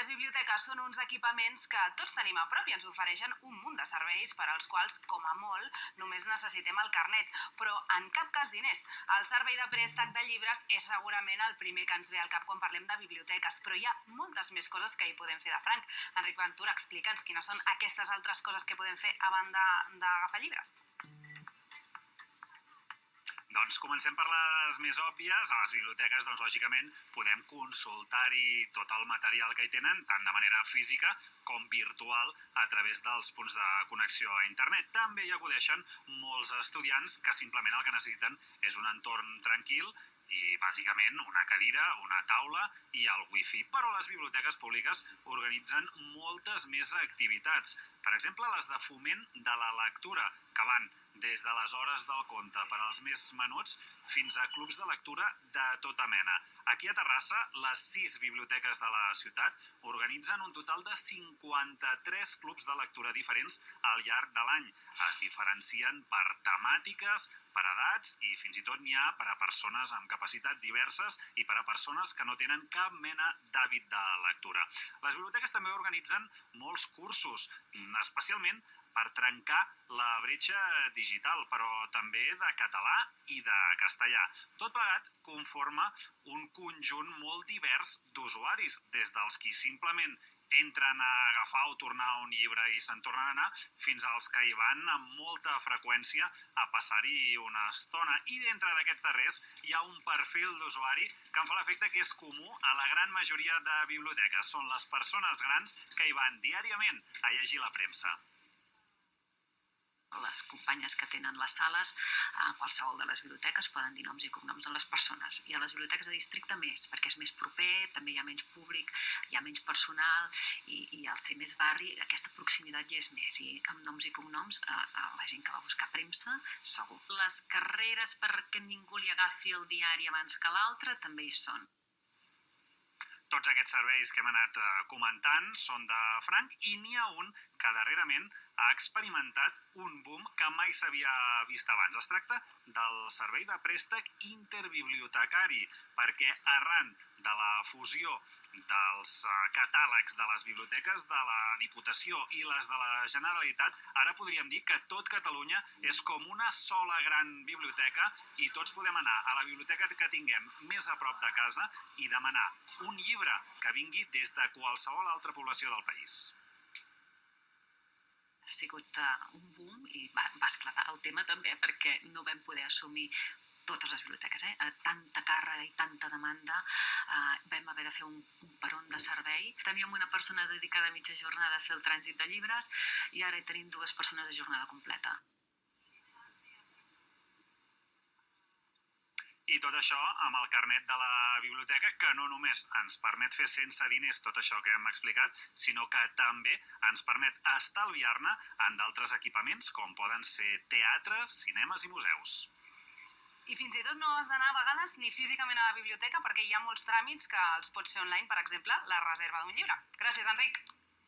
Les biblioteques són uns equipaments que tots tenim a prop i ens ofereixen un munt de serveis per als quals, com a molt, només necessitem el carnet, però en cap cas diners. El servei de préstec de llibres és segurament el primer que ens ve al cap quan parlem de biblioteques, però hi ha moltes més coses que hi podem fer de franc. Enric Ventura, explica'ns quines són aquestes altres coses que podem fer a banda d'agafar llibres. Doncs comencem per les més òbvies. A les biblioteques, lògicament, podem consultar-hi tot el material que hi tenen, tant de manera física com virtual, a través dels punts de connexió a internet. També hi acudeixen molts estudiants que simplement el que necessiten és un entorn tranquil i, bàsicament, una cadira, una taula i el wifi. Però les biblioteques públiques organitzen moltes més activitats. Per exemple, les de foment de la lectura, que van des de les hores del conte per als més menuts fins a clubs de lectura de tota mena. Aquí a Terrassa, les 6 biblioteques de la ciutat organitzen un total de 53 clubs de lectura diferents al llarg de l'any. Es diferencien per temàtiques, per edats i fins i tot n'hi ha per a persones amb capacitat diverses i per a persones que no tenen cap mena d'hàbit de lectura. Les biblioteques també organitzen molts cursos, especialment per trencar la bretxa digital, però també de català i de castellà. Tot plegat conforma un conjunt molt divers d'usuaris, des dels qui simplement entren a agafar o tornar un llibre i se'n tornen a anar, fins als que hi van amb molta freqüència a passar-hi una estona. I dintre d'aquests darrers hi ha un perfil d'usuari que em fa l'efecte que és comú a la gran majoria de biblioteques. Són les persones grans que hi van diàriament a llegir la premsa. Les companyes que tenen les sales a qualsevol de les biblioteques poden dir noms i cognoms a les persones, i a les biblioteques de districte més, perquè és més proper, també hi ha menys públic, hi ha menys personal i al ser més barri aquesta proximitat hi és més, i amb noms i cognoms a la gent que va buscar premsa segur. Les carreres perquè ningú li agafi el diari abans que l'altre també hi són. Tots aquests serveis que hem anat comentant són de franc i n'hi ha un que darrerament ha experimentat un boom que mai s'havia vist abans. Es tracta del servei de préstec interbibliotecari, perquè arran de la fusió dels catàlegs de les biblioteques de la Diputació i les de la Generalitat, ara podríem dir que tot Catalunya és com una sola gran biblioteca i tots podem anar a la biblioteca que tinguem més a prop de casa i demanar un llibre que vingui des de qualsevol altra població del país. Ha sigut un boom i va esclatar el tema també perquè no vam poder assumir totes les biblioteques, tanta càrrega i tanta demanda, vam haver de fer un peron de servei. Teníem una persona dedicada a mitja jornada a fer el trànsit de llibres i ara hi tenim 2 persones a jornada completa. I tot això amb el carnet de la biblioteca, que no només ens permet fer sense diners tot això que hem explicat, sinó que també ens permet estalviar-ne en d'altres equipaments, com poden ser teatres, cinemes i museus. I fins i tot no has d'anar a vegades ni físicament a la biblioteca perquè hi ha molts tràmits que els pots fer online, per exemple, la reserva d'un llibre. Gràcies, Enric.